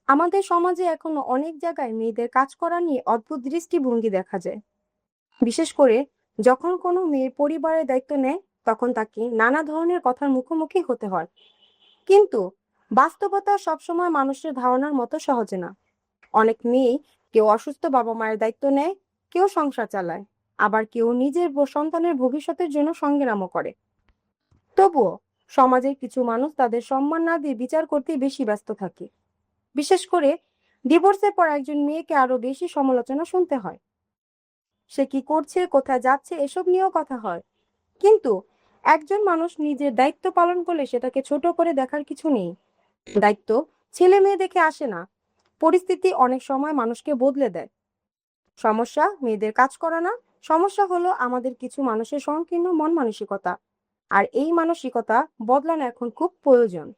আমাদের সমাজে এখনো অনেক জায়গায় মেয়েদের কাজ করা নিয়ে অদ্ভুত দৃষ্টিভঙ্গি দেখা যায়। বিশেষ করে যখন কোনো মেয়ে পরিবারের দায়িত্ব নেয়, তখন তাকে নানা ধরনের কথার মুখোমুখি হতে হয়। কিন্তু বাস্তবতা সবসময় মানুষের ধারণার মতো সহজে না। অনেক মেয়ে, কেউ অসুস্থ বাবা মায়ের দায়িত্ব নেয়, কেউ সংসার চালায়, আবার কেউ নিজের সন্তানের ভবিষ্যতের জন্য সংগ্রামও করে। তবুও সমাজের কিছু মানুষ তাদের সম্মান না দিয়ে বিচার করতেই বেশি ব্যস্ত থাকে। বিশেষ করে ডিভোর্সের পর একজন মেয়েকে আরো বেশি সমালোচনা শুনতে হয়। সে কি করছে, কোথায় যাচ্ছে, এসব নিয়েও কথা হয়। কিন্তু একজন মানুষ নিজের দায়িত্ব পালন করলে সেটাকে ছোট করে দেখার কিছু নেই। দায়িত্ব ছেলে মেয়ে দেখে আসে না, পরিস্থিতি অনেক সময় মানুষকে বদলে দেয়। সমস্যা মেয়েদের কাজ করা না, সমস্যা হলো আমাদের কিছু মানুষের সংকীর্ণ মন মানসিকতা। আর এই মানসিকতা বদলানো এখন খুব প্রয়োজন।